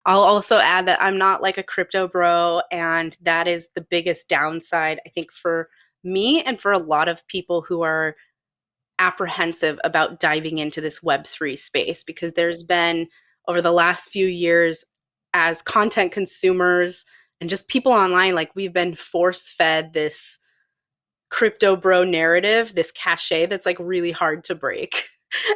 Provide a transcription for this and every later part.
I'll also add that I'm not like a crypto bro, and that is the biggest downside, I think, for me and for a lot of people who are apprehensive about diving into this Web3 space because there's been, over the last few years, as content consumers and just people online, like we've been force fed this crypto bro narrative, this cachet that's like really hard to break.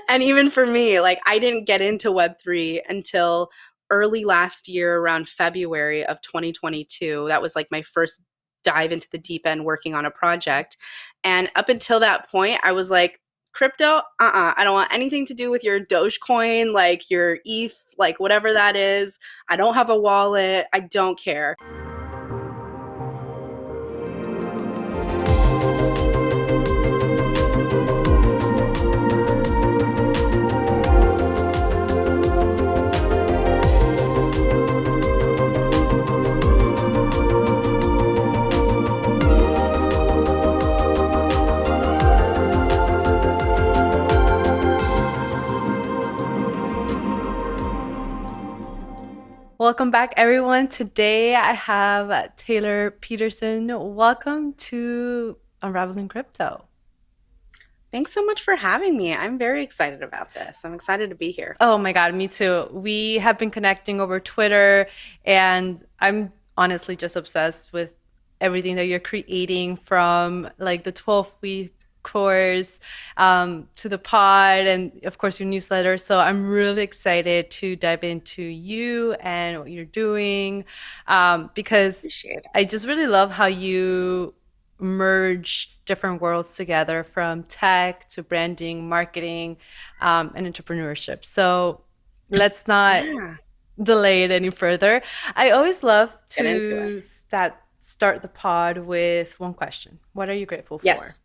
And even for me, like I didn't get into Web3 until early last year, around February of 2022. That was like my first dive into the deep end working on a project. And up until that point, I was like, crypto, I don't want anything to do with your Dogecoin, like your ETH, like whatever that is. I don't have a wallet. I don't care. Welcome back, everyone. Today I have Taylor Peterson. Welcome to Unraveling Crypto. Thanks so much for having me. I'm very excited about this. I'm excited to be here. Oh my God, me too. We have been connecting over Twitter, and I'm honestly just obsessed with everything that you're creating from like the 12-week course to the pod and of course your newsletter. So I'm really excited to dive into you and what you're doing because Appreciate it. I just really love how you merge different worlds together from tech to branding, marketing, and entrepreneurship. So let's not Yeah, delay it any further. I always love get into it. to start the pod with one question. What are you grateful for? Yes.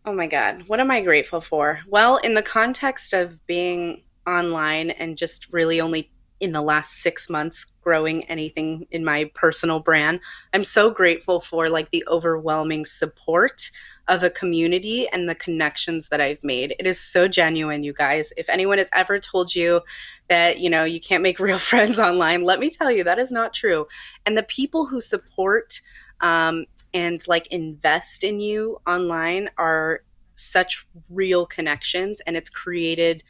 Oh my God. What am I grateful for? Well, in the context of being online and just really only in the last 6 months growing anything in my personal brand, I'm so grateful for like the overwhelming support of a community and the connections that I've made. It is so genuine, you guys. If anyone has ever told you that, you can't make real friends online, let me tell you that is not true. And the people who support and like invest in you online are such real connections, and it's created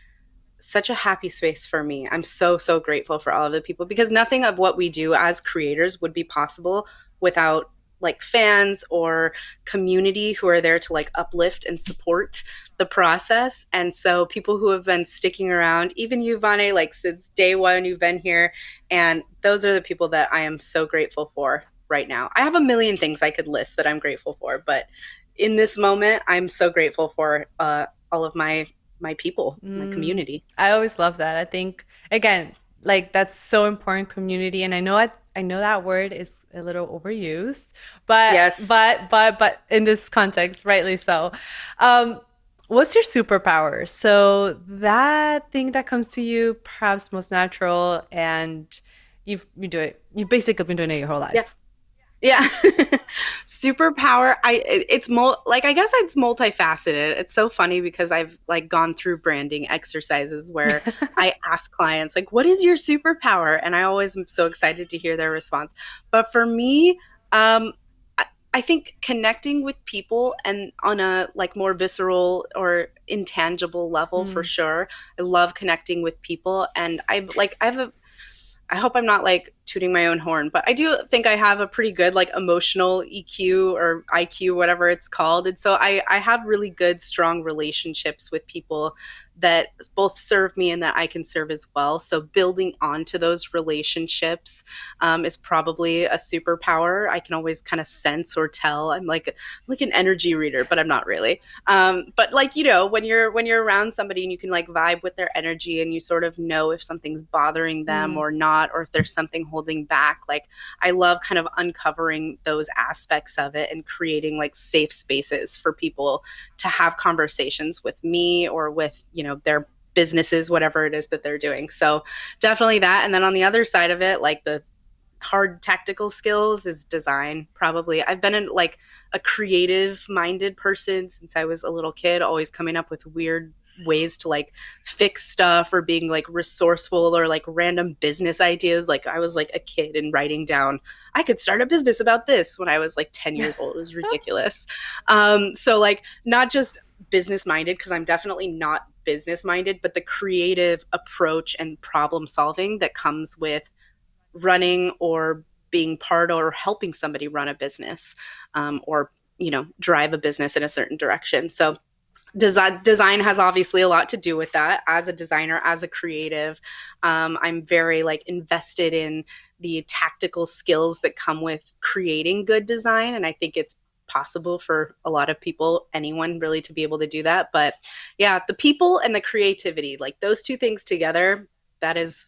such a happy space for me. I'm so, so grateful for all of the people because nothing of what we do as creators would be possible without like fans or community who are there to like uplift and support the process. And so people who have been sticking around, even you, Vane, like since day one, you've been here. And those are the people that I am so grateful for right now. I have a million things I could list that I'm grateful for, but in this moment, I'm so grateful for all of my people, my community. I always love that. I think again, like that's so important community and I know that word is a little overused, but Yes. in this context, rightly so. Um what's your superpower? So that thing that comes to you perhaps most natural and you do it. You've basically been doing it your whole Yeah. life. Yeah. Superpower. Like I guess it's multifaceted. It's so funny because I've like gone through branding exercises where I ask clients like what is your superpower? And I always am so excited to hear their response. But for me, I think connecting with people and on a like more visceral or intangible level for Mm. sure. I love connecting with people, and I have a I hope I'm not like tooting my own horn, but I do think I have a pretty good like emotional EQ or IQ, whatever it's called. And so I have really good, strong relationships with people that both serve me and that I can serve as well. So building onto those relationships is probably a superpower. I can always kind of sense or tell. I'm like an energy reader, but I'm not really. But like when you're around somebody and you can like vibe with their energy and you sort of know if something's bothering them Mm. or not, or if there's something holding back. Like I love kind of uncovering those aspects of it and creating like safe spaces for people to have conversations with me or with their businesses, whatever it is that they're doing. So definitely that. And then on the other side of it, like the hard tactical skills is design. Probably I've been like a creative minded person since I was a little kid, always coming up with weird ways to like fix stuff or being like resourceful or like random business ideas. Like I was like a kid and writing down, I could start a business about this when I was like 10 years old. It was ridiculous. So like not just business minded, because I'm definitely not business minded, but the creative approach and problem solving that comes with running or being part or helping somebody run a business, or drive a business in a certain direction. So design has obviously a lot to do with that. As a designer, as a creative, I'm very like invested in the tactical skills that come with creating good design, and I think it's possible for a lot of people, anyone really, to be able to do that. But yeah, the people and the creativity, like those two things together, that is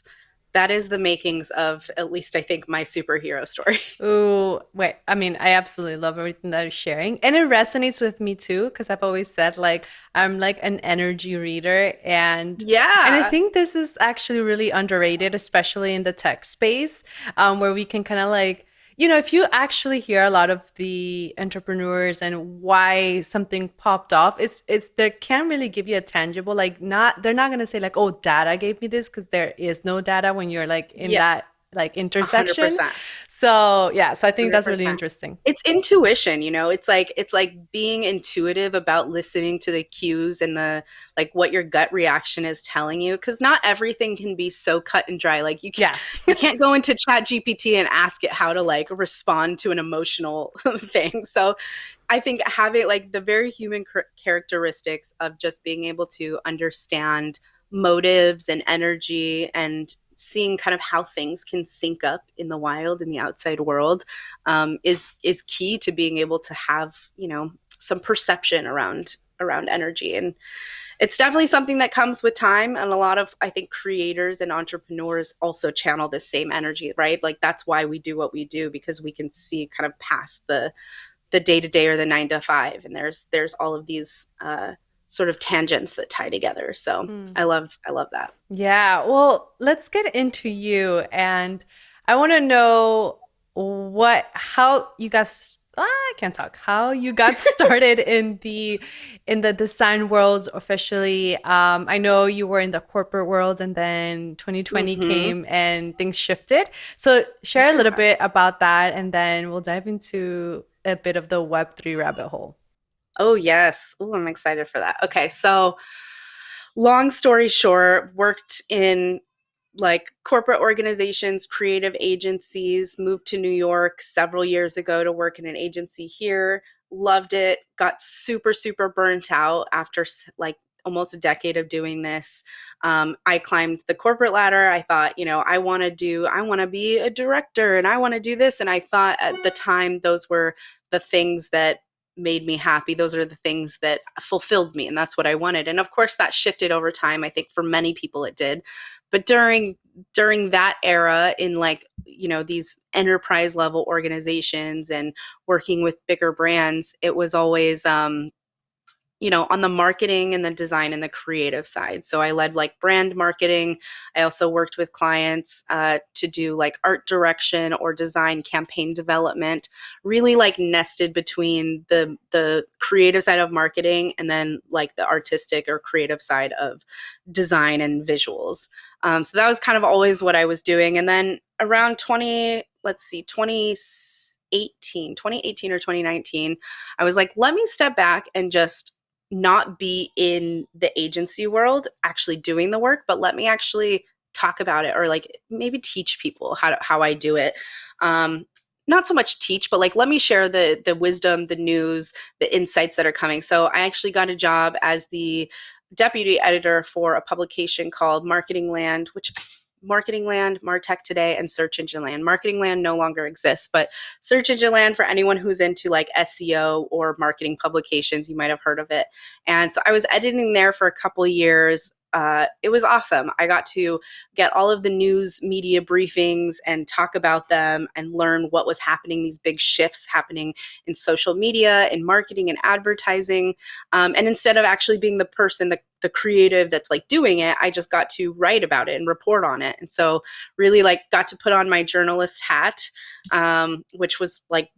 that is the makings of, at least I think, my superhero story. Ooh, wait. I mean, I absolutely love everything that you're sharing. And it resonates with me too, because I've always said like I'm like an energy reader and I Yeah. think this is actually really underrated, especially in the tech space, where we can kind of like, if you actually hear a lot of the entrepreneurs and why something popped off, it's they can't really give you a tangible, like not they're not gonna say like, oh, data gave me this, because there is no data when you're like in Yeah. that like intersection. 100%. So yeah, so I think that's really 100%. interesting. It's intuition, it's like being intuitive about listening to the cues and the like what your gut reaction is telling you, because not everything can be so cut and dry. Like Yeah. you can't go into Chat GPT and ask it how to like respond to an emotional thing. So I think having like the very human characteristics of just being able to understand motives and energy and seeing kind of how things can sync up in the wild in the outside world, is key to being able to have some perception around energy. And it's definitely something that comes with time, and a lot of, I think, creators and entrepreneurs also channel this same energy, right? Like that's why we do what we do, because we can see kind of past the day to day or the 9 to 5, and there's all of these sort of tangents that tie together. So Hmm. I love that. Yeah, well, let's get into you. And I want to know how you guys, I can't talk, how you got started in the design world officially. I know you were in the corporate world and then 2020 Mm-hmm. came and things shifted. So share a little Yeah. bit about that, and then we'll dive into a bit of the Web3 rabbit hole. Oh yes. Oh, I'm excited for that. Okay, so long story short, worked in like corporate organizations, creative agencies, moved to New York several years ago to work in an agency here. Loved it. Got super, super burnt out after like almost a decade of doing this. I climbed the corporate ladder. I thought, I want to be a director and I want to do this. And I thought at the time those were the things that made me happy. Those are the things that fulfilled me. And that's what I wanted. And of course, that shifted over time. I think for many people it did. But during that era, in like these enterprise level organizations and working with bigger brands, it was always on the marketing and the design and the creative side. So I led like brand marketing. I also worked with clients to do like art direction or design campaign development, really like nested between the creative side of marketing and then like the artistic or creative side of design and visuals. So that was kind of always what I was doing. And then around 2018 or 2019, I was like, let me step back and just not be in the agency world actually doing the work, but let me actually talk about it, or like maybe teach people how I do it. Not so much teach, but like let me share the wisdom, the news, the insights that are coming. So I actually got a job as the deputy editor for a publication called Marketing Land, which Marketing Land, Martech Today, and Search Engine Land. Marketing Land no longer exists, but Search Engine Land, for anyone who's into like SEO or marketing publications, you might have heard of it. And so I was editing there for a couple of years. It was awesome. I got to get all of the news media briefings and talk about them and learn what was happening, these big shifts happening in social media, in marketing and advertising. And instead of actually being the person, the creative that's like doing it, I just got to write about it and report on it. And so really like got to put on my journalist hat, which was like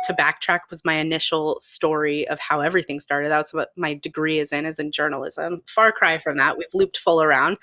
to backtrack, was my initial story of how everything started. That's what my degree is in journalism. Far cry from that. We've looped full around.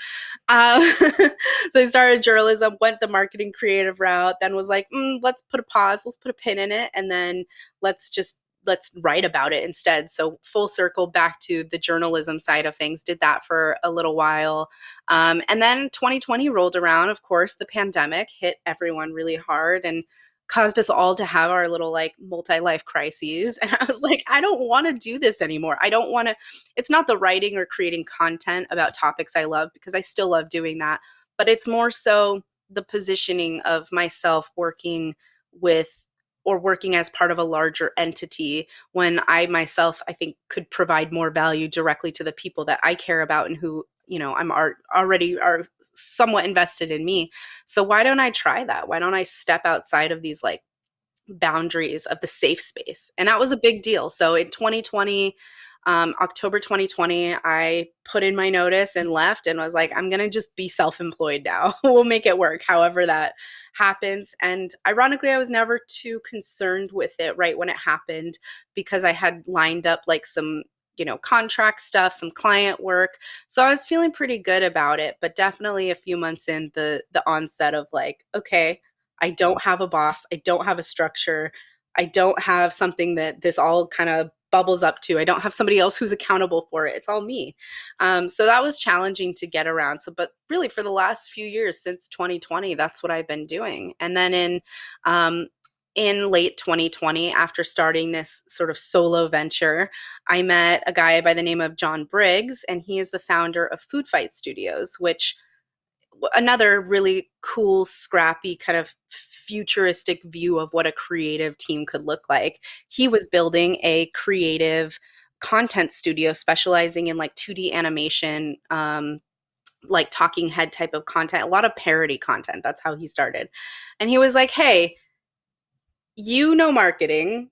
So I started journalism, went the marketing creative route, then was like, let's put a pause, let's put a pin in it, and then let's just let's write about it instead. So full circle back to the journalism side of things. Did that for a little while, and then 2020 rolled around. Of course, the pandemic hit everyone really hard and caused us all to have our little like multi-life crises. And I was like, I don't want to do this anymore. I don't want to, it's not the writing or creating content about topics I love, because I still love doing that, but it's more so the positioning of myself working with or working as part of a larger entity, when I myself, I think, could provide more value directly to the people that I care about and who, I'm already are somewhat invested in me. So why don't I try that? Why don't I step outside of these like boundaries of the safe space? And that was a big deal. So in 2020, October 2020, I put in my notice and left and was like, I'm going to just be self employed now. We'll make it work, however that happens. And ironically, I was never too concerned with it right when it happened, because I had lined up like some contract stuff, some client work. So I was feeling pretty good about it, but definitely a few months in, the onset of like, okay, I don't have a boss, I don't have a structure, I don't have something that this all kind of bubbles up to. I don't have somebody else who's accountable for it. It's all me. So that was challenging to get around. So, but really for the last few years since 2020, that's what I've been doing. And then in late 2020, after starting this sort of solo venture, I met a guy by the name of John Briggs, and he is the founder of Food Fight Studios, which another really cool, scrappy, kind of futuristic view of what a creative team could look like. He was building a creative content studio specializing in like 2D animation, like talking head type of content, a lot of parody content. That's how he started. And he was like, hey, marketing,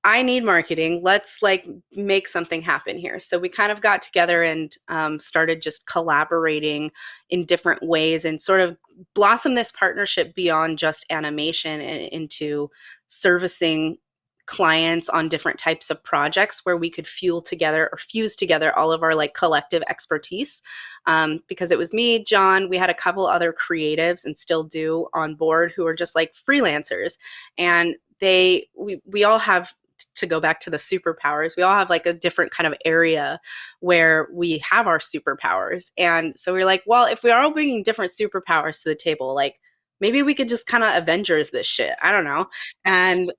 I need marketing. Let's like make something happen here. So we kind of got together and started just collaborating in different ways and sort of blossom this partnership beyond just animation and into servicing clients on different types of projects where we could fuel together or fuse together all of our like collective expertise. Because it was me, John, we had a couple other creatives and still do on board who are just like freelancers. And we all have, to go back to the superpowers, we all have like a different kind of area where we have our superpowers. And so we're like, well, if we are all bringing different superpowers to the table, like maybe we could just kind of Avengers this shit. I don't know. And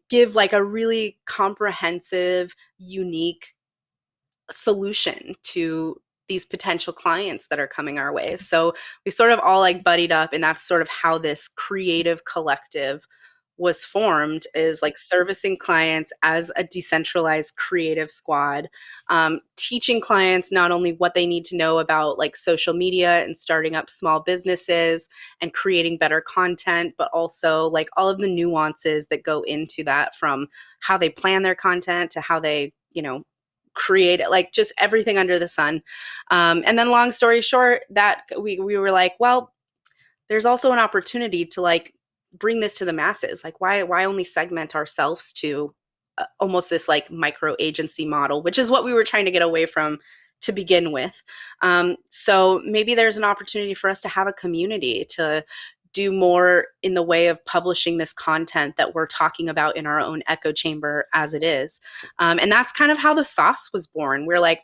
give like a really comprehensive, unique solution to these potential clients that are coming our way. So we sort of all like buddied up, and that's sort of how this creative collective was formed, is like servicing clients as a decentralized creative squad, teaching clients not only what they need to know about like social media and starting up small businesses and creating better content, but also like all of the nuances that go into that, from how they plan their content to how they create it, like just everything under the sun. And then long story short, that we were like, well, there's also an opportunity to like bring this to the masses. Like why only segment ourselves to almost this like micro agency model, which is what we were trying to get away from to begin with. So maybe there's an opportunity for us to have a community, to do more in the way of publishing this content that we're talking about in our own echo chamber as it is. And that's kind of how the sauce was born. We're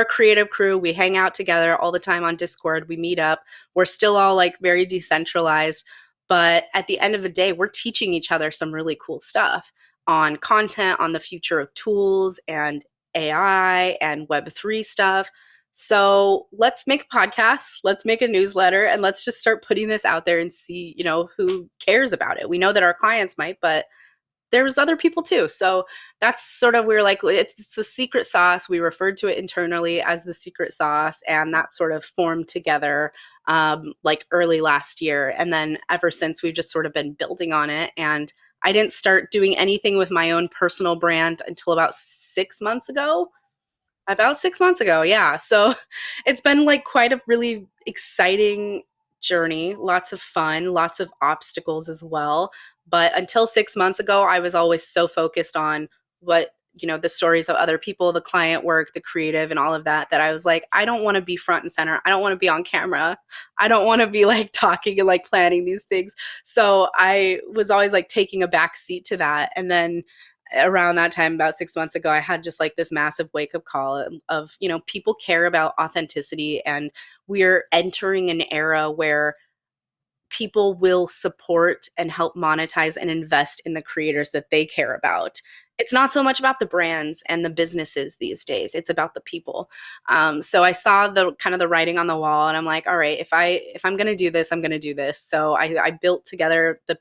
a creative crew. We hang out together all the time on Discord. We meet up. We're still all like very decentralized. But at the end of the day, we're teaching each other some really cool stuff on content, on the future of tools and AI and Web3 stuff. So let's make a podcast, let's make a newsletter, and let's just start putting this out there and see, who cares about it. We know that our clients might, but there's other people too. So that's sort of, we're like, it's the secret sauce. We referred to it internally as the secret sauce, and that sort of formed together like early last year. And then ever since, we've just sort of been building on it. And I didn't start doing anything with my own personal brand until about 6 months ago. About 6 months ago, yeah. So it's been like quite a really exciting journey, lots of fun, lots of obstacles as well. But until 6 months ago, I was always so focused on what, the stories of other people, the client work, the creative, and all of that, that I was like, I don't want to be front and center. I don't want to be on camera. I don't want to be like talking and like planning these things. So I was always like taking a back seat to that. And then around that time, about 6 months ago, I had just like this massive wake up call of, people care about authenticity, and we're entering an era where people will support and help monetize and invest in the creators that they care about. It's not so much about the brands and the businesses these days. It's about the people. So I saw the kind of the writing on the wall, and I'm like, all right, if I'm going to do this, I'm going to do this. So I built together the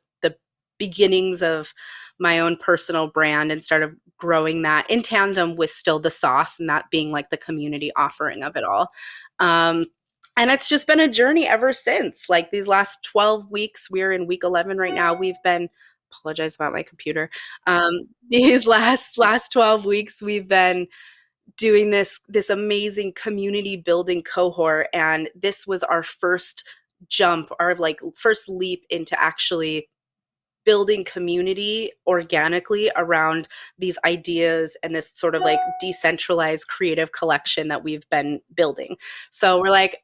beginnings of my own personal brand and started growing that in tandem with still the sauce, and that being like the community offering of it all. Um, and it's just been a journey ever since. Like these last 12 weeks, we're in week 11 right now. We've been, apologize about my computer. These last 12 weeks, we've been doing this amazing community building cohort, and this was our first jump, our like first leap into actually building community organically around these ideas and this sort of like decentralized creative collection that we've been building. So we're like,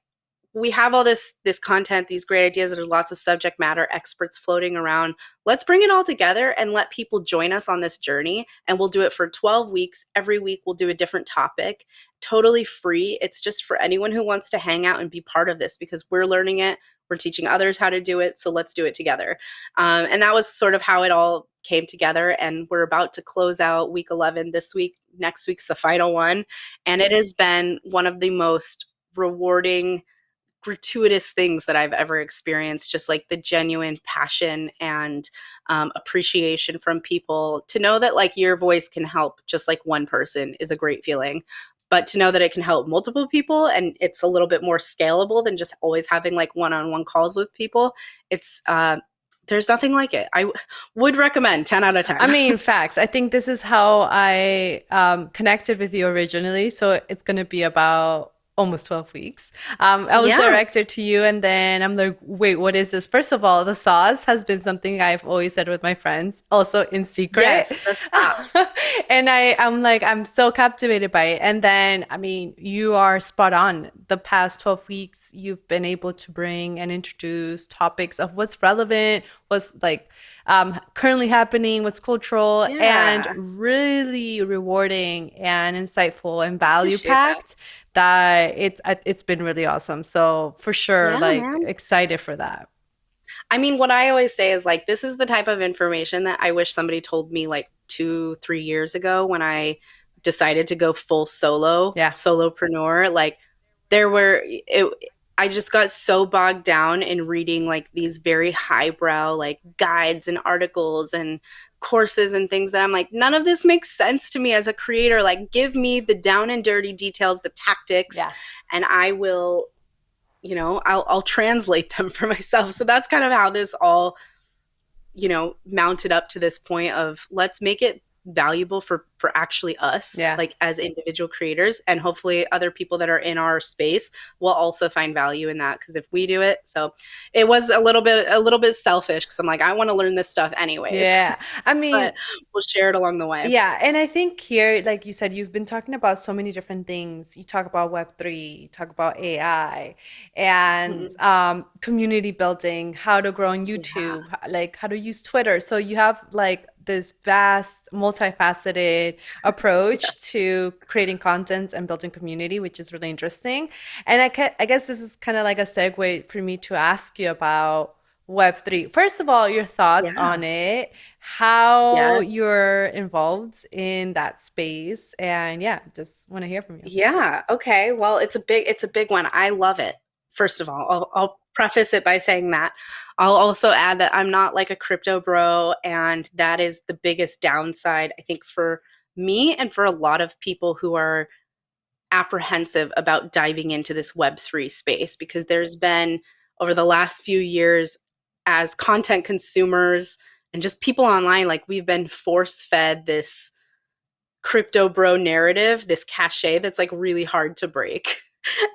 we have all this content, these great ideas. There's lots of subject matter experts floating around. Let's bring it all together and let people join us on this journey. And we'll do it for 12 weeks. Every week we'll do a different topic, totally free. It's just for anyone who wants to hang out and be part of this, because we're learning it. We're teaching others how to do it. So let's do it together. And that was sort of how it all came together. And we're about to close out week 11 this week. Next week's the final one. And it has been one of the most rewarding, gratuitous things that I've ever experienced. Just like the genuine passion and appreciation from people, to know that like your voice can help just like one person is a great feeling. But to know that it can help multiple people, and it's a little bit more scalable than just always having like one-on-one calls with people, it's there's nothing like it. Would recommend 10 out of I 10. mean, facts. I think this is how I connected with you originally. So it's going to be about almost 12 weeks. I was Yeah. directed to you, and then I'm like, wait, what is this? First of all, the sauce has been something I've always said with my friends, also in secret. Yes, the sauce. And I'm like, I'm so captivated by it. And then, I mean, you are spot on. The past 12 weeks, you've been able to bring and introduce topics of what's relevant, what's like currently happening, what's cultural, and Yeah. really rewarding and insightful and I value appreciate that. packed, that it's been really awesome. So for sure, Yeah, like man. excited for that. I mean, what I always say is like, this is the type of information that I wish somebody told me like 2, 3 years ago when I decided to go full Yeah. solopreneur. Like, I just got so bogged down in reading like these very highbrow like guides and articles and courses and things that I'm like, none of this makes sense to me as a creator. Like, give me the down and dirty details, the tactics, Yeah. and I will, I'll translate them for myself. So that's kind of how this all, mounted up to this point of, let's make it valuable for actually us, Yeah. like as individual creators, and hopefully other people that are in our space will also find value in that, because if we do it. So it was a little bit selfish, because I'm like, I want to learn this stuff anyways. Yeah. I But mean, we'll share it along the way. yeah, and I think here, like you said, you've been talking about so many different things. You talk about Web3, you talk about AI, and Mhm. community building, how to grow on Yeah. YouTube, like how to use Twitter. So you have like this vast, multifaceted approach Yes. to creating content and building community, which is really interesting. And I guess this is kind of like a segue for me to ask you about Web3. First of all, your thoughts Yeah. on it, how Yes. you're involved in that space, and yeah, just want to hear from you. Yeah. Okay. Well, it's a big one. I love it. First of all, I'll preface it by saying that. I'll also add that I'm not like a crypto bro, and that is the biggest downside, I think, for me and for a lot of people who are apprehensive about diving into this Web3 space, because there's been, over the last few years, as content consumers and just people online, like we've been force fed this crypto bro narrative, this cachet that's like really hard to break.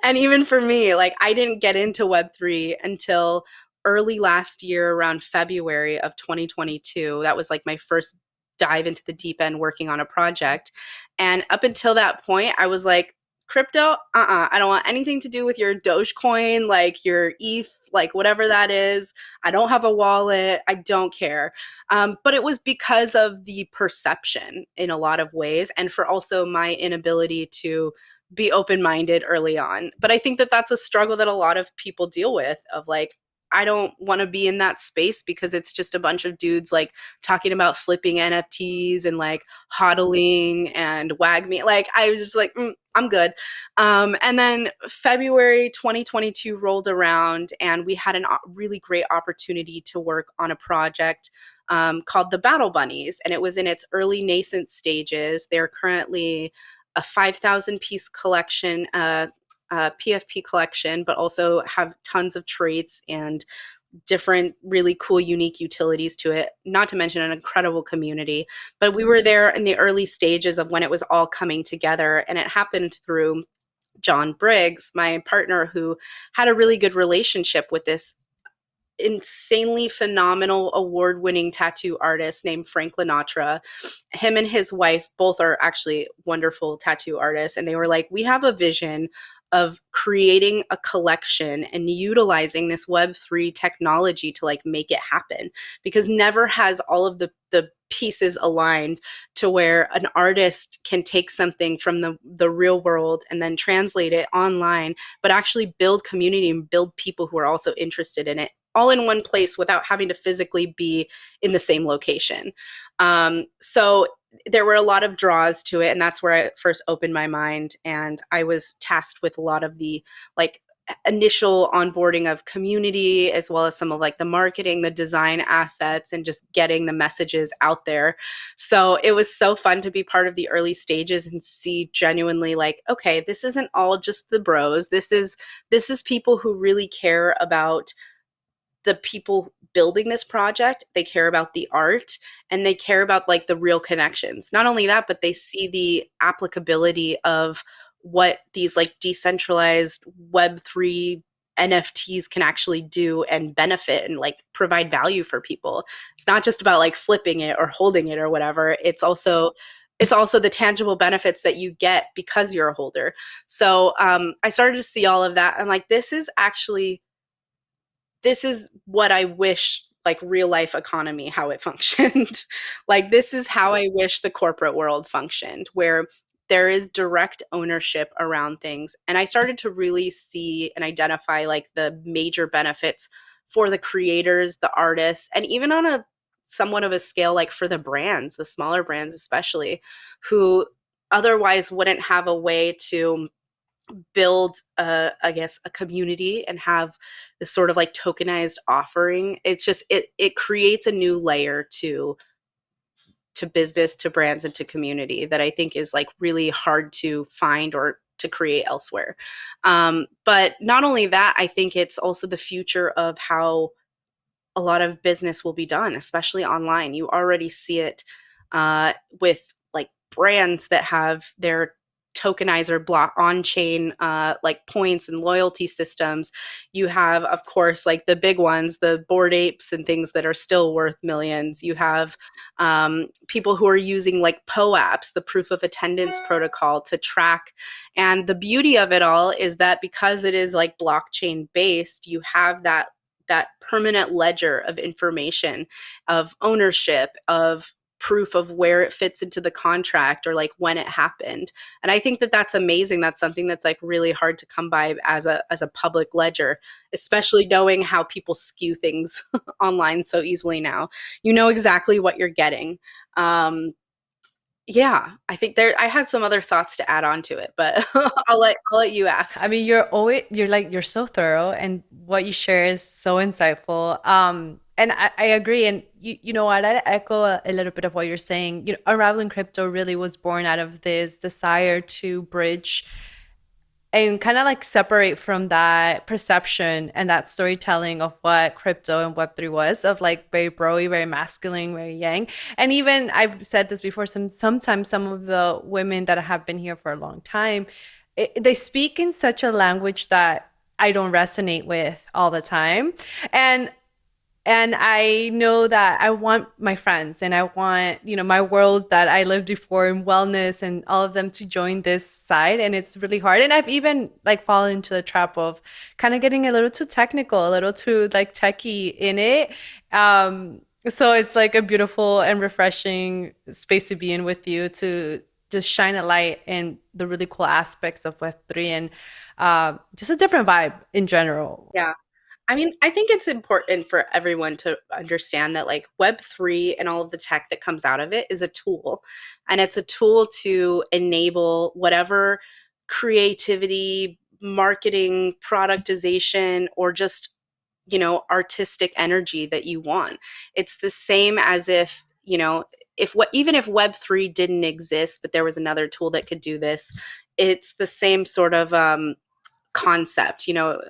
And even for me, like I didn't get into Web3 until early last year, around February of 2022. That was like my first dive into the deep end working on a project. And up until that point, I was like, crypto, I don't want anything to do with your Dogecoin, like your ETH, like whatever that is. I don't have a wallet. I don't care. But it was because of the perception in a lot of ways, and for also my inability to be open minded early on. But I think that that's a struggle that a lot of people deal with of like, I don't want to be in that space because it's just a bunch of dudes like talking about flipping NFTs and like hodling and wag me. Like, I was just like, I'm good. And then February 2022 rolled around, and we had a really great opportunity to work on a project called the Battle Bunnies. And it was in its early nascent stages. They're currently a 5,000 piece collection, PFP collection, but also have tons of traits and different really cool unique utilities to it, not to mention an incredible community. But we were there in the early stages of when it was all coming together, and it happened through John Briggs, my partner, who had a really good relationship with this insanely phenomenal award-winning tattoo artist named Frank Linatra. Him and his wife both are actually wonderful tattoo artists, and they were like, we have a vision of creating a collection and utilizing this Web3 technology to like make it happen, because never has all of the pieces aligned to where an artist can take something from the real world and then translate it online, but actually build community and build people who are also interested in it all in one place without having to physically be in the same location. So there were a lot of draws to it, and that's where I first opened my mind. And I was tasked with a lot of the like initial onboarding of community, as well as some of like the marketing, the design assets, and just getting the messages out there. So it was so fun to be part of the early stages and see genuinely like, okay, this isn't all just the bros. This is people who really care about the people building this project. They care about the art, and they care about like the real connections. Not only that, but they see the applicability of what these like decentralized Web3 NFTs can actually do and benefit and like provide value for people. It's not just about like flipping it or holding it or whatever. It's also the tangible benefits that you get because you're a holder. So I started to see all of that. I'm like, this is what I wish like real life economy how it functioned. Like, this is how I wish the corporate world functioned, where there is direct ownership around things. And I started to really see and identify like the major benefits for the creators, the artists, and even on a somewhat of a scale like for the brands, the smaller brands especially, who otherwise wouldn't have a way to build I guess a community and have this sort of like tokenized offering. It's just it creates a new layer to business, to brands, and to community that I think is like really hard to find or to create elsewhere. But not only that, I think it's also the future of how a lot of business will be done, especially online. You already see it with like brands that have their tokenizer block on chain like points and loyalty systems. You have, of course, like the big ones, the Bored Apes and things that are still worth millions. You have people who are using like POAPs, the proof of attendance protocol, to track. And the beauty of it all is that because it is like blockchain based, you have that permanent ledger of information, of ownership, of proof of where it fits into the contract or like when it happened. And I think that that's amazing. That's something that's like really hard to come by as a public ledger, especially knowing how people skew things online so easily now. You know exactly what you're getting. Yeah, I think there I have some other thoughts to add on to it, but I'll let you I ask. mean, you're so thorough, and what you share is so insightful. And I agree. And you know what? I echo a little bit of what you're saying. You know, Unraveling Crypto really was born out of this desire to bridge and kind of like separate from that perception and that storytelling of what crypto and Web3 was, of like very broy, very masculine, very yang. And even I've said this before, sometimes some of the women that have been here for a long time, they speak in such a language that I don't resonate with all the time. And and I know that I want my friends and I want, my world that I lived before in wellness and all of them to join this side. And it's really hard. And I've even like fallen into the trap of kind of getting a little too technical, a little too like techie in it. So it's like a beautiful and refreshing space to be in with you to just shine a light in the really cool aspects of Web3 and just a different vibe in general. Yeah. I mean, I think it's important for everyone to understand that like Web3 and all of the tech that comes out of it is a tool. And it's a tool to enable whatever creativity, marketing, productization, or just, artistic energy that you want. It's the same as if, if what even if Web3 didn't exist, but there was another tool that could do this, it's the same sort of concept.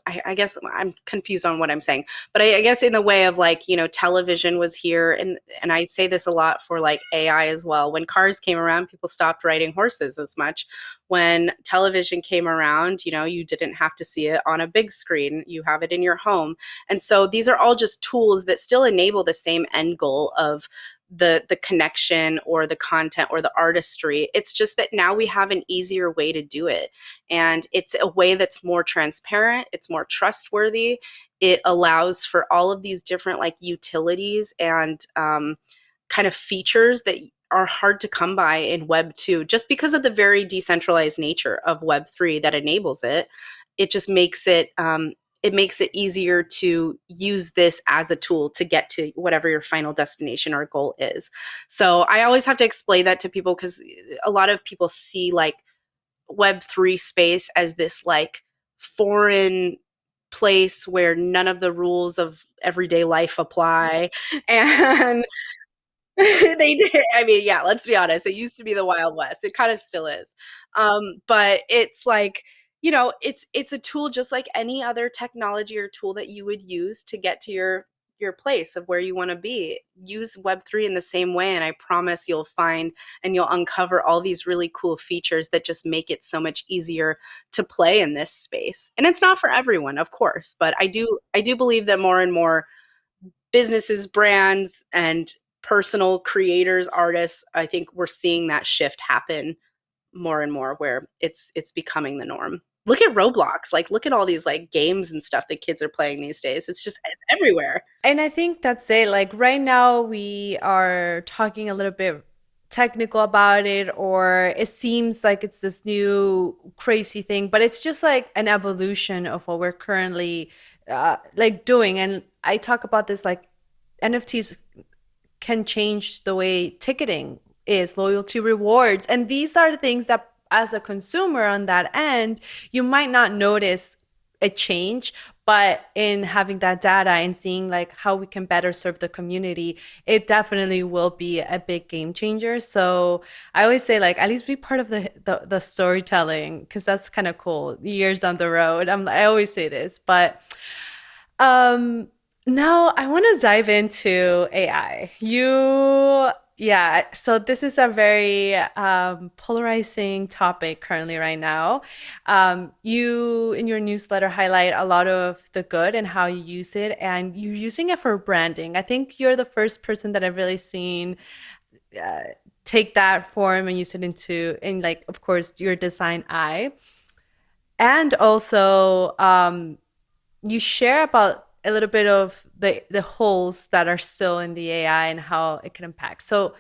I guess I'm confused on what I'm saying, but I guess in the way of like, television was here, and I say this a lot for like AI as well. When cars came around, people stopped riding horses as much. When television came around, you didn't have to see it on a big screen, you have it in your home. And so these are all just tools that still enable the same end goal of the connection or the content or the artistry. It's just that now we have an easier way to do it, and it's a way that's more transparent, it's more trustworthy. It allows for all of these different like utilities and kind of features that are hard to come by in Web 2 just because of the very decentralized nature of Web 3 that enables it. It just makes it easier to use this as a tool to get to whatever your final destination or goal is. So I always have to explain that to people because a lot of people see like Web3 space as this like foreign place where none of the rules of everyday life apply. And they did. I mean, yeah, let's be honest. It used to be the Wild West. It kind of still is. But it's like, it's a tool just like any other technology or tool that you would use to get to your place of where you want to be. Use Web3 in the same way, and I promise you'll find and you'll uncover all these really cool features that just make it so much easier to play in this space. And it's not for everyone, of course, but I do believe that more and more businesses, brands, and personal creators, artists, I think we're seeing that shift happen more and more where it's becoming the norm. Look at Roblox. Like look at all these like games and stuff that kids are playing these days. It's everywhere. And I think that's it. Like right now, we are talking a little bit technical about it, or it seems like it's this new crazy thing, but it's just like an evolution of what we're currently like doing. And I talk about this like NFTs can change the way ticketing is, loyalty rewards. And these are the things that, as a consumer on that end, you might not notice a change, but in having that data and seeing like how we can better serve the community, it definitely will be a big game changer. So I always say like at least be part of the storytelling, because that's kind of cool years down the road. I always say this, but um, now I want to dive into AI. Yeah, so this is a very polarizing topic currently right now. You in your newsletter highlight a lot of the good and how you use it, and you're using it for branding. I think you're the first person that I've really seen uh, take that form and use it in like, of course, your design eye. And also, you share about a little bit of the holes that are still in the AI and how it can impact. So,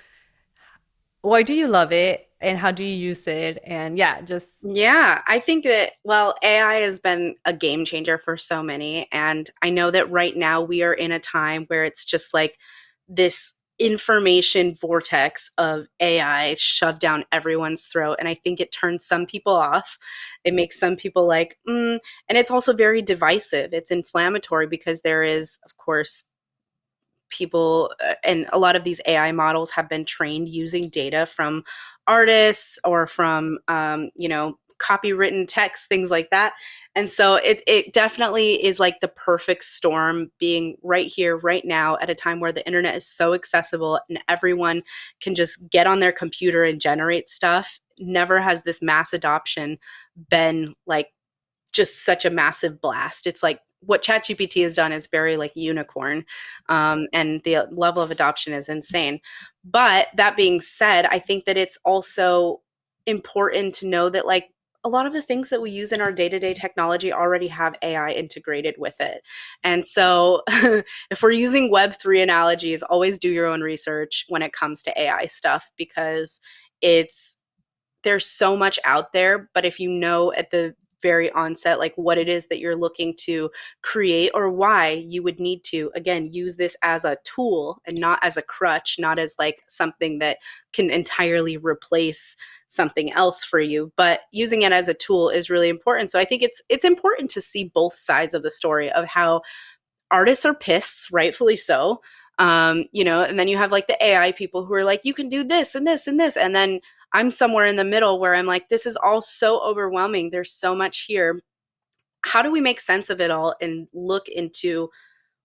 why do you love it, and how do you use it? And yeah, just Yeah, I think that, well, AI has been a game changer for so many. And I know that right now we are in a time where it's just like this information vortex of AI shoved down everyone's throat. And I think it turns some people off. It makes some people like, and it's also very divisive. It's inflammatory because there is, of course, people and a lot of these AI models have been trained using data from artists or from copywritten text, things like that. And so it definitely is like the perfect storm being right here, right now, at a time where the internet is so accessible and everyone can just get on their computer and generate stuff. Never has this mass adoption been like just such a massive blast. It's like what ChatGPT has done is very like unicorn, and the level of adoption is insane. But that being said, I think that it's also important to know that like a lot of the things that we use in our day-to-day technology already have AI integrated with it. And so if we're using Web3 analogies, always do your own research when it comes to AI stuff, because it's there's so much out there, but if you know at the very onset like what it is that you're looking to create or why you would need to again use this as a tool and not as a crutch, not as like something that can entirely replace something else for you, but using it as a tool is really important. So I think it's important to see both sides of the story of how artists are pissed, rightfully so. And then you have like the AI people who are like, you can do this and this and this. And then I'm somewhere in the middle where I'm like, this is all so overwhelming. There's so much here. How do we make sense of it all and look into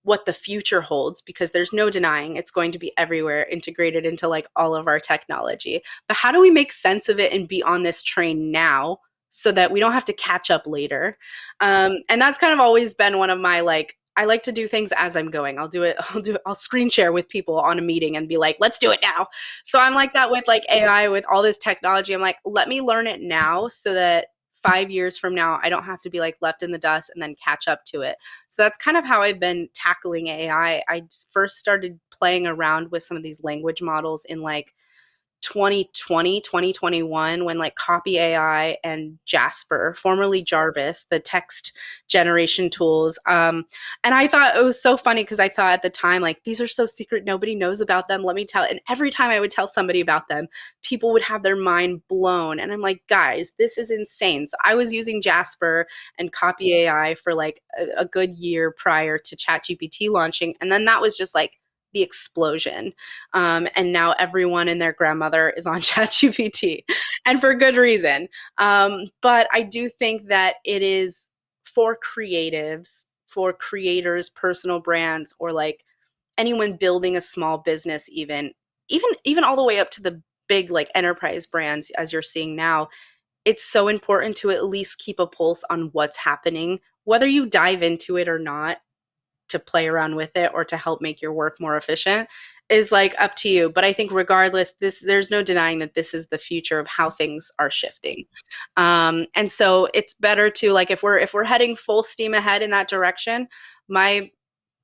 what the future holds, because there's no denying it's going to be everywhere integrated into like all of our technology. But how do we make sense of it and be on this train now so that we don't have to catch up later? And that's kind of always been one of my like I like to do things as I'm going. I'll screen share with people on a meeting and be like, let's do it now. So I'm like that with like AI, with all this technology. I'm like, let me learn it now so that 5 years from now, I don't have to be like left in the dust and then catch up to it. So that's kind of how I've been tackling AI. I first started playing around with some of these language models in like 2020, 2021, when like Copy AI and Jasper, formerly Jarvis, the text generation tools. And I thought it was so funny because I thought at the time, like, these are so secret, nobody knows about them. Let me tell. And every time I would tell somebody about them, people would have their mind blown. And I'm like, guys, this is insane. So I was using Jasper and Copy AI for like a good year prior to ChatGPT launching. And then that was just like the explosion. And now everyone and their grandmother is on ChatGPT, and for good reason. But I do think that it is for creatives, for creators, personal brands, or like anyone building a small business, even all the way up to the big like enterprise brands, as you're seeing now. It's so important to at least keep a pulse on what's happening, whether you dive into it or not, to play around with it or to help make your work more efficient is like up to you. But I think regardless, there's no denying that this is the future of how things are shifting. And so it's better to like if we're heading full steam ahead in that direction, my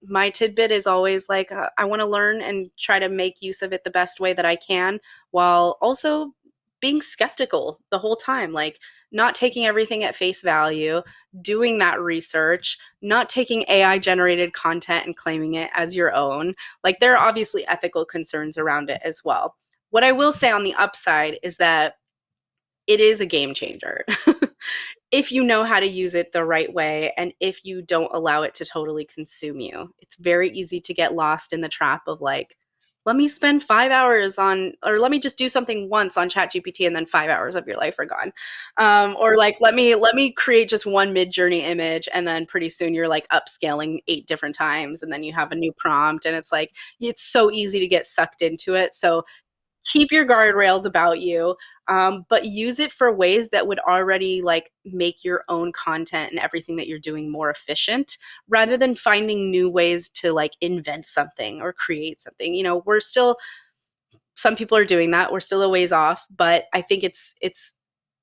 my tidbit is always like I want to learn and try to make use of it the best way that I can, while also being skeptical the whole time, like not taking everything at face value, doing that research, not taking AI generated content and claiming it as your own. Like there are obviously ethical concerns around it as well. What I will say on the upside is that it is a game changer. If you know how to use it the right way and if you don't allow it to totally consume you. It's very easy to get lost in the trap of like, let me spend 5 hours on, or let me just do something once on ChatGPT and then 5 hours of your life are gone. Or like, let me create just one mid journey image and then pretty soon you're like upscaling 8 different times and then you have a new prompt and it's like, it's so easy to get sucked into it. So keep your guardrails about you, but use it for ways that would already like make your own content and everything that you're doing more efficient, rather than finding new ways to like invent something or create something. We're still, some people are doing that, we're still a ways off, but I think it's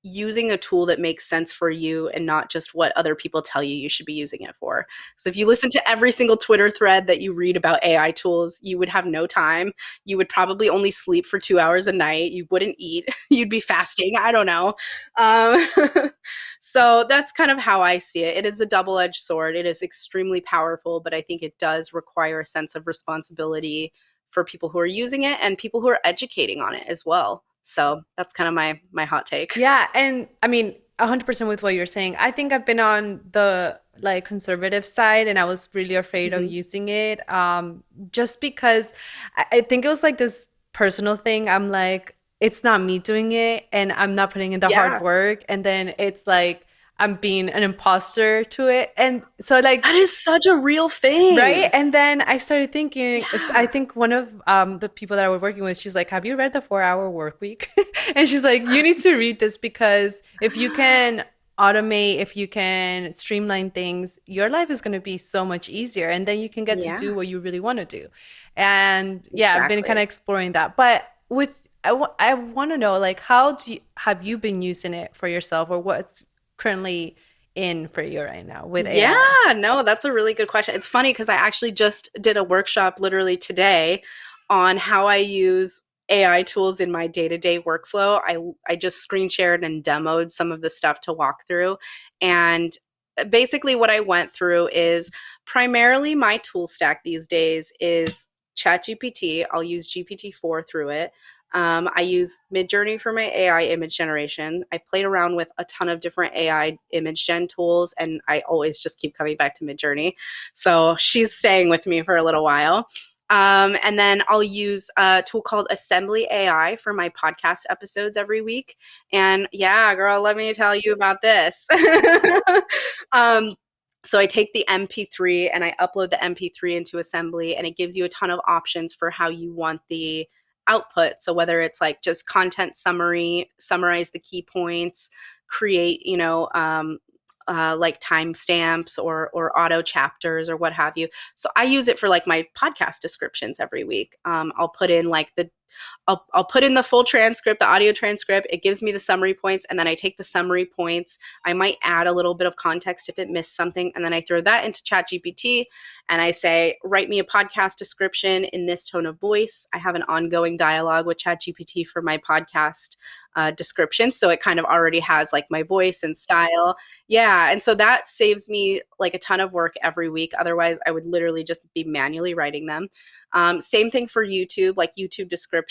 using a tool that makes sense for you and not just what other people tell you should be using it for. So if you listen to every single Twitter thread that you read about AI tools, you would have no time. You would probably only sleep for 2 hours a night. You wouldn't eat. You'd be fasting. I don't know. Um, so that's kind of how I see it. It is a double-edged sword. It is extremely powerful, but I think it does require a sense of responsibility for people who are using it and people who are educating on it as well. So that's kind of my hot take. Yeah, and I mean, 100% with what you're saying. I think I've been on the like conservative side and I was really afraid of Mm-hmm. using it just because I think it was like this personal thing. I'm like, it's not me doing it and I'm not putting in the hard Yeah, work and then it's like I'm being an imposter to it. And so like that is such a real right. thing. And then I started thinking, I Yeah. think one of the people that I was working with, she's like, have you read the 4 Hour Work Week? And she's like, you need to read this because if you can automate, if you can streamline things, your life is going to be so much easier. And then you can get to Yeah, do what you really want to do. And yeah, I've been kind of exactly. exploring that. But I want to know, like, have you been using it for yourself, or what's currently in for you right now with Yeah, AI? no, that's a really good question. It's funny because I actually just did a workshop literally today on how I use AI tools in my day-to-day workflow. I just screen shared and demoed some of the stuff to walk through. And basically what I went through is primarily my tool stack these days is ChatGPT. I'll use GPT-4 through it. I use Midjourney for my AI image generation. I played around with a ton of different AI image gen tools, and I always just keep coming back to Midjourney. So she's staying with me for a little while. And then I'll use a tool called Assembly AI for my podcast episodes every week. And yeah, girl, let me tell you about this. um, so I take the MP3 and I upload the MP3 into Assembly, and it gives you a ton of options for how you want the output. So whether it's like just content summary, summarize the key points, create, like timestamps or auto chapters or what have you. So I use it for like my podcast descriptions every week. I'll put in like I'll put in the full transcript, the audio transcript. It gives me the summary points, and then I take the summary points. I might add a little bit of context if it missed something, and then I throw that into ChatGPT, and I say, write me a podcast description in this tone of voice. I have an ongoing dialogue with ChatGPT for my podcast description, so it kind of already has like my voice and style. Yeah, and so that saves me like a ton of work every week. Otherwise, I would literally just be manually writing them. Same thing for YouTube, like YouTube descriptions.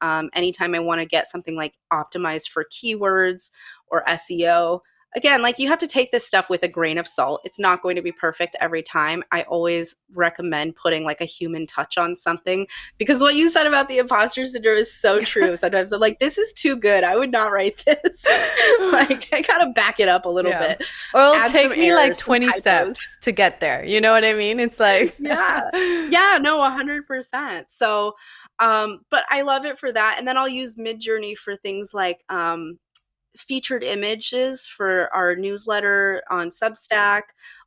Anytime I want to get something like optimized for keywords or SEO, again, like you have to take this stuff with a grain of salt. It's not going to be perfect every time. I always recommend putting like a human touch on something because what you said about the imposter syndrome is so true. Sometimes I'm like, this is too good. I would not write this. Like, I gotta back it up a little Yeah. bit, Or it'll add some take me like errors, some 20 typos. steps to get there. You know what I mean? It's like, Yeah. Yeah, no, 100%. So, but I love it for that. And then I'll use Midjourney for things like featured images for our newsletter on Substack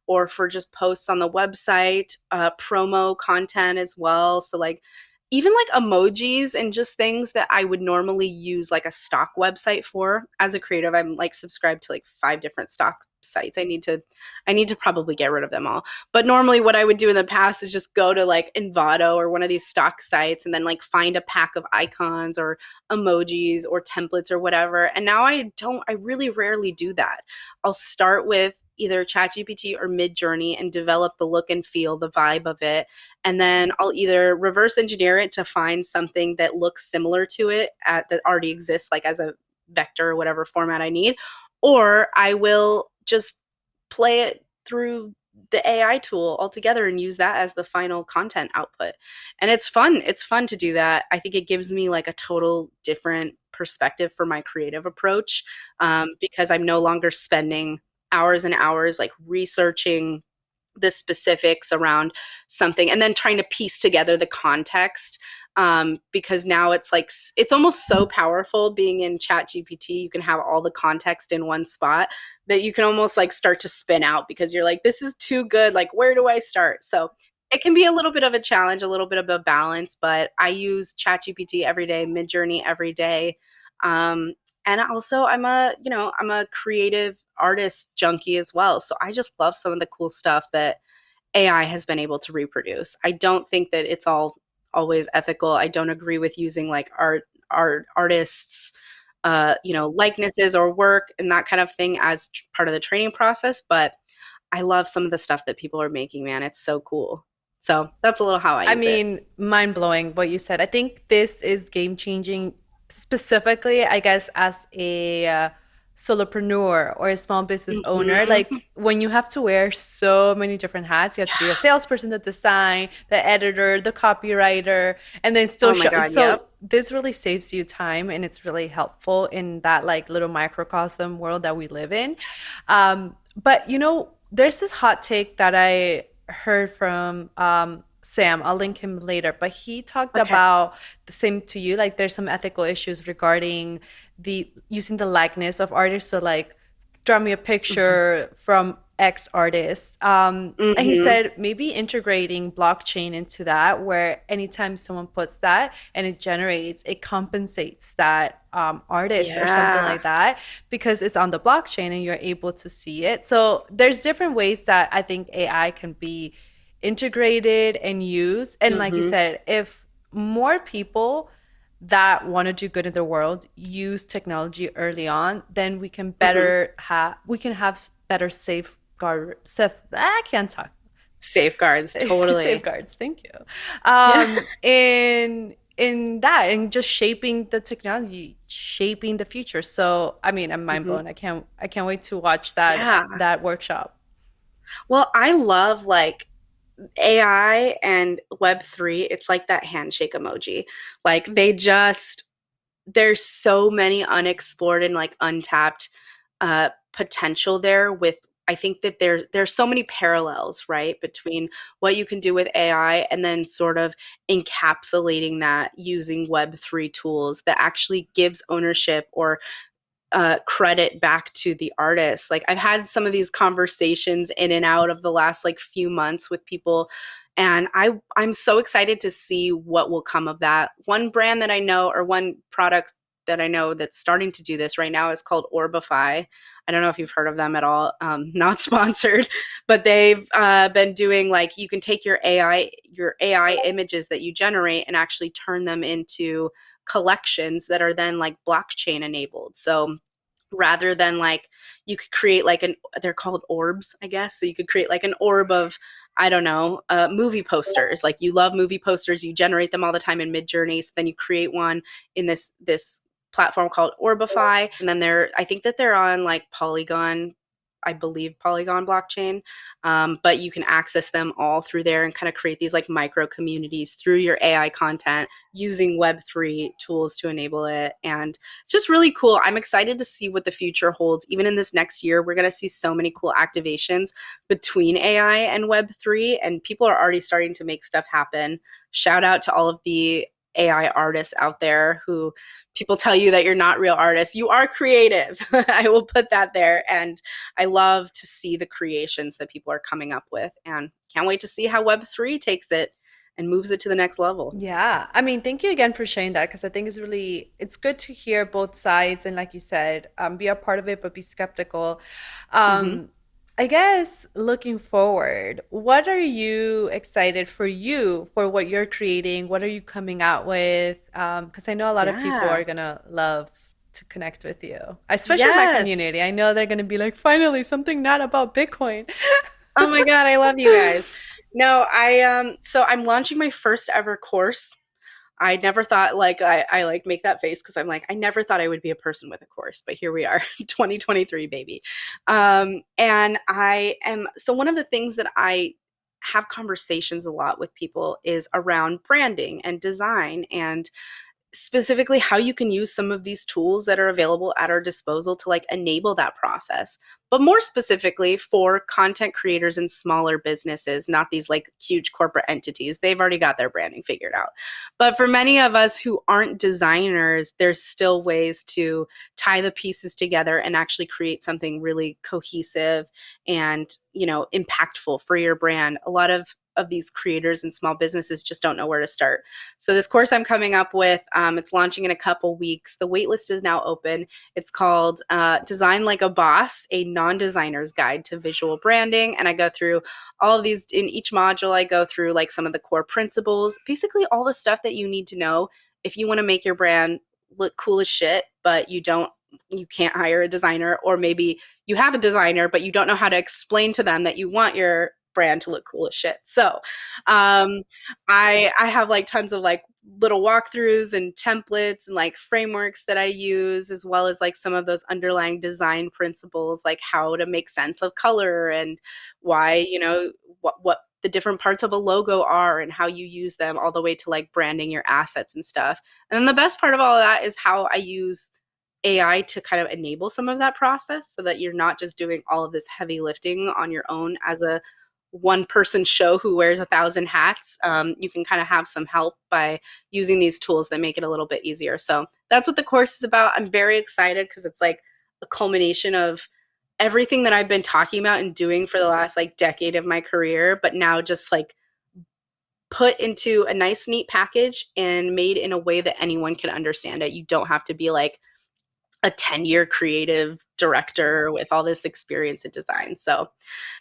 or for just posts on the website, promo content as well. So, like, even like emojis and just things that I would normally use like a stock website for. As a creative, I'm like subscribed to like 5 different stock sites. I need to probably get rid of them all. But normally what I would do in the past is just go to like Envato or one of these stock sites and then like find a pack of icons or emojis or templates or whatever. And now I really rarely do that. I'll start with either ChatGPT or Midjourney and develop the look and feel, the vibe of it. And then I'll either reverse engineer it to find something that looks similar to it that already exists, like as a vector or whatever format I need, or I will just play it through the AI tool altogether and use that as the final content output. And it's fun. It's fun to do that. I think it gives me like a total different perspective for my creative approach because I'm no longer spending hours and hours like researching the specifics around something and then trying to piece together the context because now it's like it's almost so powerful being in chat gpt. You can have all the context in one spot that you can almost like start to spin out because you're like, this is too good, like where do I start? So it can be a little bit of a challenge, a little bit of a balance, but I use chat gpt every day, Midjourney every day. um, and also I'm a creative artist junkie as well, so I just love some of the cool stuff that AI has been able to reproduce. I don't think that it's all always ethical. I don't agree with using like artists likenesses or work and that kind of thing as part of the training process, but I love some of the stuff that people are making, man. It's so cool. So that's a little how I I use it. mean, mind blowing what you said. I think this is game changing, specifically, I guess, as a solopreneur or a small business owner. Mhm. Like when you have to wear so many different hats, you have to be a salesperson, the design, the editor, the copywriter, and then still Oh my show. god, So yep. this really saves you time, and it's really helpful in that like little microcosm world that we live in. Yes. But there's this hot take that I heard from Sam. I'll link him later, but he talked Okay. about the same to you. Like there's some ethical issues regarding the using the likeness of artists. So like draw me a Mhm. picture from X artist. And he Mhm. said maybe integrating blockchain into that, where anytime someone puts that and it generates, it compensates that artist or something Yeah. like that because it's on the blockchain and you're able to see it. So there's different ways that I think AI can be integrated and used. And like you Mhm. said, if more people that want to do good in the world use technology early on, then Mhm. we can have better I can't talk. Safeguards, totally. Safeguards, thank you. Yeah. In that and just shaping the technology, shaping the future. So I mean, I'm mind Mhm. blown. I can't wait to watch that Yeah. that workshop. Well, I love like AI and Web3. It's like that handshake emoji. Like they just there's so many unexplored and like untapped potential there with I think that there's so many parallels, right, between what you can do with AI and then sort of encapsulating that using Web3 tools that actually gives ownership or credit back to the artist. Like I've had some of these conversations in and out of the last like few months with people, and I'm so excited to see what will come of that. One brand that I know, or one product that I know that's starting to do this right now is called Orbify. I don't know if you've heard of them at all. Not sponsored, but they've been doing like you can take your AI images that you generate and actually turn them into collections that are then like blockchain enabled. So rather than like you could create like an they're called orbs, I guess, so you could create like an orb of I don't know movie posters. Like you love movie posters, you generate them all the time in Midjourney, so then you create one in this platform called Orbify, and then they're I think that they're on like Polygon, I believe Polygon blockchain, but you can access them all through there and kind of create these like micro communities through your AI content using Web3 tools to enable it. And it's just really cool. I'm excited to see what the future holds. Even in this next year, we're going to see so many cool activations between AI and Web3, and people are already starting to make stuff happen. Shout out to all of the AI artists out there who people tell you that you're not real artists. You are creative. I will put that there. And I love to see the creations that people are coming up with, and can't wait to see how Web3 takes it and moves it to the next level. Yeah. I mean, thank you again for sharing that because I think it's good to hear both sides and like you said, be a part of it, but be skeptical. Mm-hmm. Um, I guess looking forward, what are you excited for for what you're creating? What are you coming out with? Because I know a lot of people Yeah. are gonna love to connect with you, especially my Yes. community. I know they're gonna be like, finally, something not about Bitcoin. Oh my God, I love you guys. No, so I'm launching my first ever course. I never thought like I like make that face because I'm like, I never thought I would be a person with a course, but here we are, 2023, baby. And I am so one of the things that I have conversations a lot with people is around branding and design and specifically how you can use some of these tools that are available at our disposal to like enable that process, but more specifically for content creators and smaller businesses, not these like huge corporate entities. They've already got their branding figured out, but for many of us who aren't designers, there's still ways to tie the pieces together and actually create something really cohesive and impactful for your brand. A lot of these creators and small businesses just don't know where to start. So this course I'm coming up with, it's launching in a couple weeks. The waitlist is now open. It's called Design Like a Boss, a non-designer's guide to visual branding. And I go through all of these in each module. I go through like some of the core principles, basically all the stuff that you need to know if you want to make your brand look cool as shit, but you can't hire a designer, or maybe you have a designer, but you don't know how to explain to them that you want your brand to look cool as shit. So um, I have like tons of like little walkthroughs and templates and like frameworks that I use, as well as like some of those underlying design principles, like how to make sense of color and why, what the different parts of a logo are and how you use them, all the way to like branding your assets and stuff. And then the best part of all of that is how I use AI to kind of enable some of that process so that you're not just doing all of this heavy lifting on your own as a one person show who wears 1,000 hats. You can kind of have some help by using these tools that make it a little bit easier. So that's what the course is about. I'm very excited because it's like a culmination of everything that I've been talking about and doing for the last like decade of my career, but now just like put into a nice, neat package and made in a way that anyone can understand it. You don't have to be like a 10-year creative director with all this experience in design. So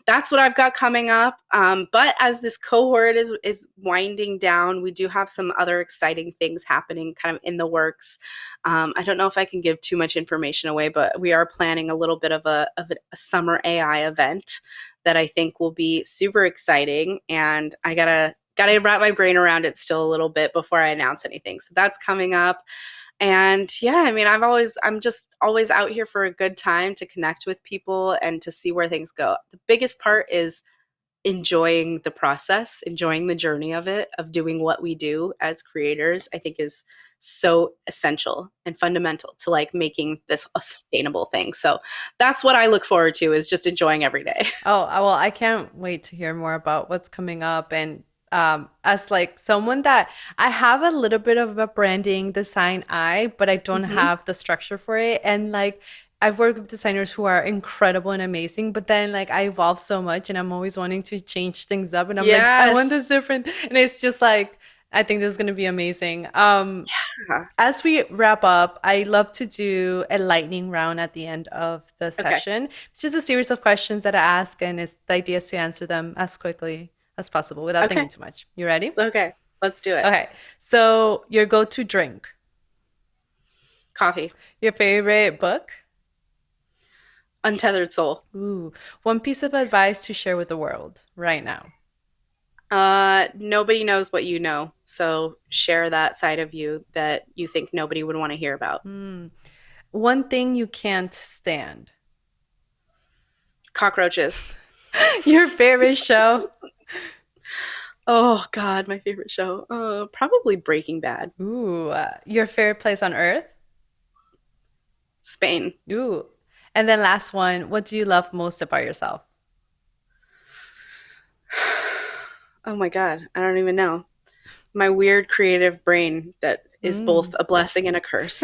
that's what I've got coming up. But as this cohort is winding down, we do have some other exciting things happening kind of in the works. I don't know if I can give too much information away, but we are planning a little bit of a summer AI event that I think will be super exciting. And I gotta wrap my brain around it still a little bit before I announce anything. So that's coming up. And yeah, I mean, I'm just always out here for a good time to connect with people and to see where things go. The biggest part is enjoying the process, enjoying the journey of it, of doing what we do as creators, I think is so essential and fundamental to like making this a sustainable thing. So that's what I look forward to, is just enjoying every day. Oh, well, I can't wait to hear more about what's coming up. And as like someone that I have a little bit of a branding design eye, but I don't Mm-hmm. have the structure for it. And like I've worked with designers who are incredible and amazing, but then like I evolve so much and I'm always wanting to change things up. And I'm like, I want Yes. this different. And it's just like, I think this is going to be amazing. Yeah. As we wrap up, I love to do a lightning round at the end of the Okay. session. It's just a series of questions that I ask, and it's the idea is to answer them as quickly as possible without Okay. thinking too much. You ready? Okay. Let's do it. Okay. So, your go-to drink, Coffee. your favorite book? Untethered Soul. Ooh, one piece of advice to share with the world right now. Nobody knows what you know. So share that side of you that you think nobody would want to hear about. Hmm. One thing you can't stand. Cockroaches. Your favorite show? Oh God, my favorite show. Probably Breaking Bad. Ooh, your favorite place on earth? Spain. Ooh. And then last one, what do you love most about yourself? Oh my God, I don't even know. My weird creative brain that is both Mm. a blessing and a curse.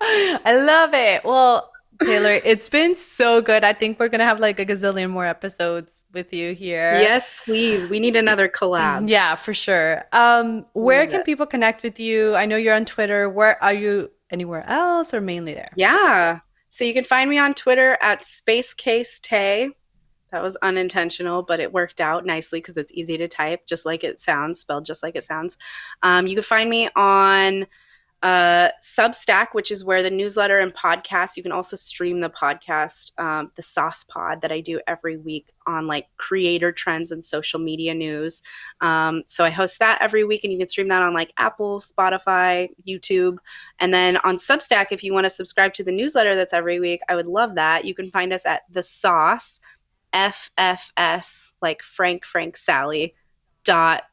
I love it. Well, Taylor, it's been so good. I think we're gonna have like a gazillion more episodes with you here. Yes, please. We need another collab. Yeah, for sure. Where Love can it. people connect with you? I know you're on Twitter. Where are you anywhere else or mainly there? Yeah. So you can find me on Twitter at SpaceCaseTay. That was unintentional, but it worked out nicely because it's easy to type, just like it sounds, spelled just like it sounds. You can find me on Substack, which is where the newsletter and podcast. You can also stream the podcast, the Sauce Pod that I do every week on like creator trends and social media news. So I host that every week, and you can stream that on like Apple, Spotify, YouTube, and then on Substack. If you want to subscribe to the newsletter that's every week, I would love that. You can find us at the Sauce FFS, like Frank Sally dot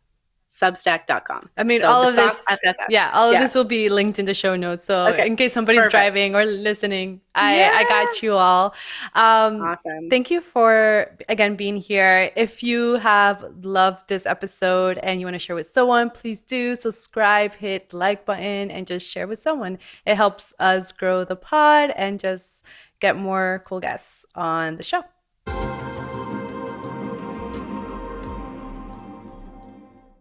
substack.com. I mean, So all the of Sauce this, FFS. yeah, all of Yeah. this will be linked in the show notes. So Okay. in case somebody's Perfect. driving or listening, I Yeah. got you all. Um, Awesome. thank you for again being here. If you have loved this episode and you want to share with someone, please do subscribe, hit the like button, and just share with someone. It helps us grow the pod and just get more cool guests on the show.